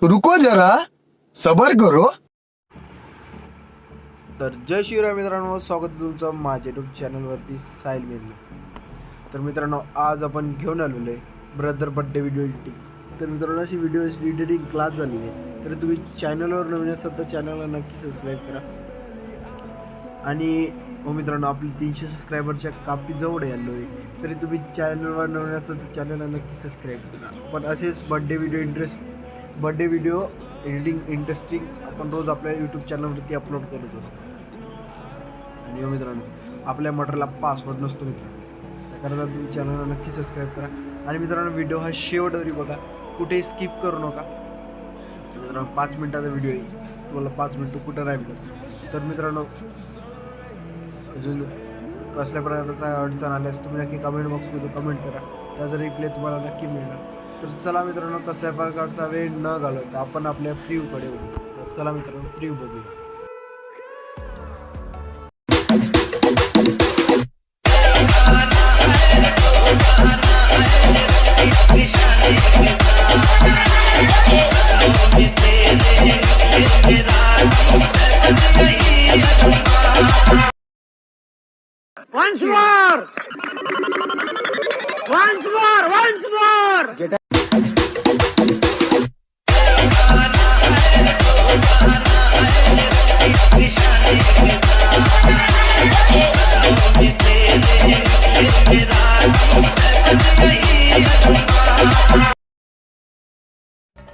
रुको जरा सबर करो. तर जय शिवराय मित्रांनो, स्वागत आहे तुमचं माझ्या यूट्यूब चॅनलवरती साहिल मेदले. तर मित्रांनो, आज आपण घेऊन आलेलो आहे ब्रदर बड्डे व्हिडिओ एडिटिंग. तर मित्रांनो, अशी व्हिडिओ एडिटिंग क्लास झालेली आहे. तर तुम्ही चॅनलवर नवीन असाल तर चॅनलला नक्की सबस्क्राईब करा. आणि हो मित्रांनो, आपली 300 सबस्क्रायबरच्या कापी जवळ आलो आहे. तरी तुम्ही चॅनलवर नवीन असाल तर चॅनलला नक्की सबस्क्राईब करा. पण असेच बड्डे व्हिडिओ एडिटिंग इंटरेस्टिंग आपण रोज आपल्या यूट्यूब चॅनलवरती अपलोड करत असतो. आणि हो मित्रांनो, आपल्या मटरला पासवर्ड नसतो मित्रांनो, त्याकरता तुम्ही चॅनलला नक्की सबस्क्राईब करा. आणि मित्रांनो, व्हिडिओ हा शेवटवरी बघा, कुठेही स्किप करू नका. मित्रांनो, 5 मिनिटाचा व्हिडिओ आहे, तुम्हाला 5 मिनिटं कुठं राहिलं. तर मित्रांनो, अजून कसल्या प्रकारचा अडचण आल्यास तुम्ही नक्की कमेंट बॉक्समध्ये कमेंट करा, त्याचा रिप्लाय तुम्हाला नक्की मिळणार. तर चला मित्रांनो, कसल्या प्रकारचा वेळ न घालवता आपण आपल्या प्रिव्ह्यूकडे वळू. तर चला मित्रांनो, प्रिव्ह्यू बघूया. Once more! Once more! Once more!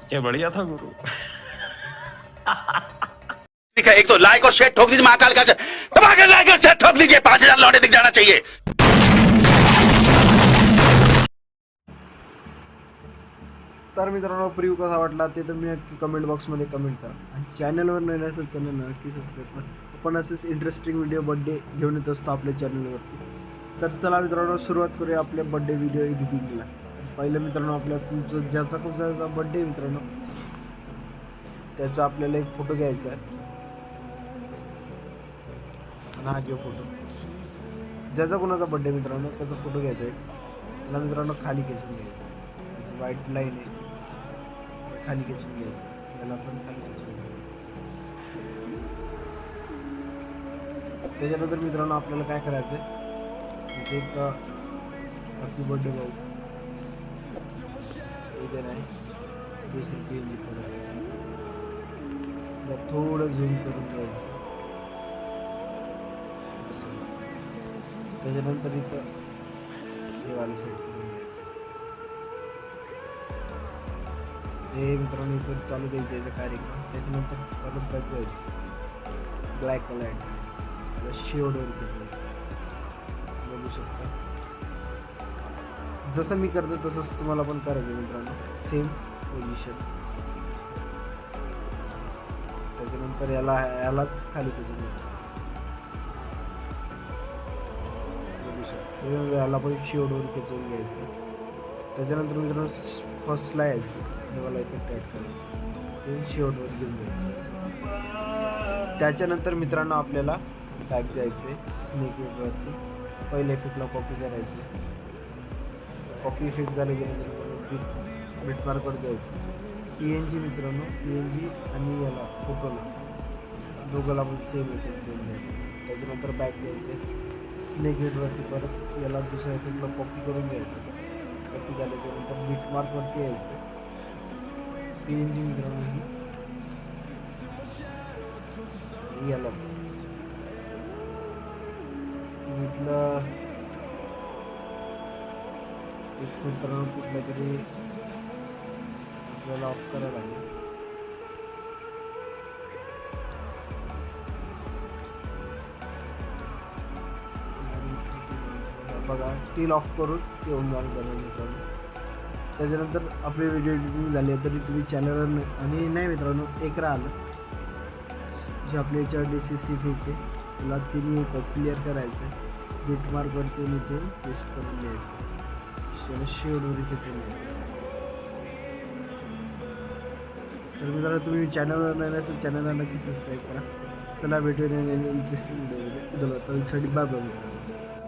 क्या बढ़िया था गुरु. ठीक है, एक तो लाइक और शेयर ठोक दीजिए, महाकाल का दबाकर लाइक और शेयर ठोक दीजिए. 5000 लौटे दिख जाना चाहिए. तर मित्रांनो, प्रिव्ह्यू कसा वाटला ते तुम्ही नक्की कमेंट बॉक्समध्ये कमेंट करा. आणि चॅनलवर नाही असेल चॅनल नक्की सबस्क्राईब करा. आपण असेच इंटरेस्टिंग व्हिडिओ बड्डे घेऊन येत असतो आपल्या चॅनलवरती. तर चला मित्रांनो, सुरुवात करूया आपल्या बड्डे व्हिडिओ एडिटिंगला. पहिलं मित्रांनो, आपल्या तुमचं ज्याचा कुठचा बड्डे मित्रांनो, त्याचा आपल्याला एक फोटो घ्यायचा आहे. हा जो फोटो, ज्याचा कोणाचा बड्डे मित्रांनो त्याचा फोटो घ्यायचा आहे. त्याला मित्रांनो खाली खेचून घ्यायचं, व्हाईट लाईन आहे, खाली खेचून घ्यायचं. याला पण खाली खेचून घ्यायचं. त्याच्यानंतर मित्रांनो, आपल्याला काय करायचं आहे, एक हॅपी बर्थडे भाऊ इथे नाही, दुसरी पेन थोडं झूम करून घ्यायचं. त्याच्यानंतर इथं हेवाले सेट करून घ्यायचं. हे मित्रांनो इथं चालू द्यायचं याचा कार्यक्रम. त्याच्यानंतर परत बॅक जायचं, ब्लॅक कलर ॲड करायचं, त्याला शेवडवर घ्यायचं. बघू शकता, जसं मी करतो तसंच तुम्हाला पण करायचं मित्रांनो, सेम पोझिशन. त्याच्यानंतर यालाच खाली पोझिशन, याला पण शेवडवर खेचून घ्यायचं. त्याच्यानंतर मित्रांनो, फर्स्टला यायचं, मला इफेक्ट ॲड करायचं, ते शेवटवर घेऊन घ्यायचं. त्याच्यानंतर मित्रांनो, आपल्याला बॅक जायचं आहे, स्नेक इफेक्टवरती पहिल्या इफेक्टला कॉपी करायचं. कॉपी इफेक्ट झाले गेल्यानंतर बिटमार्कवर द्यायचं. PNG मित्रांनो, PNG आणि याला फोटोला दोघाला पण सेम इफेक्ट देऊन द्यायचं. त्याच्यानंतर बॅक द्यायचं, स्नेक हेडवरती परत याला दुसऱ्या इफेक्टला कॉपी करून घ्यायचं. कॉपी झाले त्यानंतर बिटमार्कवरती यायचं. PNG मित्रांनो याला इथलं एक मित्रांनो कुठल्या तरी आपल्याला ऑफ करायला लागेल. बघा, टील ऑफ करून येऊन जाऊन करा मित्रांनो. त्याच्यानंतर आपली व्हिडिओ एडिटिंग झाली तरी तुम्ही चॅनलवर आणि नाही मित्रांनो, एक राहिलं जे आपल्या याच्यावर DCC इफेक्ट आहे, त्याला तिन्ही क्लिअर करायचं. बिटमार्कवरती इथून पेस्ट करून घ्यायचं, त्याला शेवडवर खेचून घ्यायचं. तर मित्रांनो, तुम्ही चॅनलवर नाही असेल चॅनलला नक्की सबस्क्राईब करा. चला भेटूया इंटरेस्टिंग व्हिडिओ. त्यासाठी बाय बाय.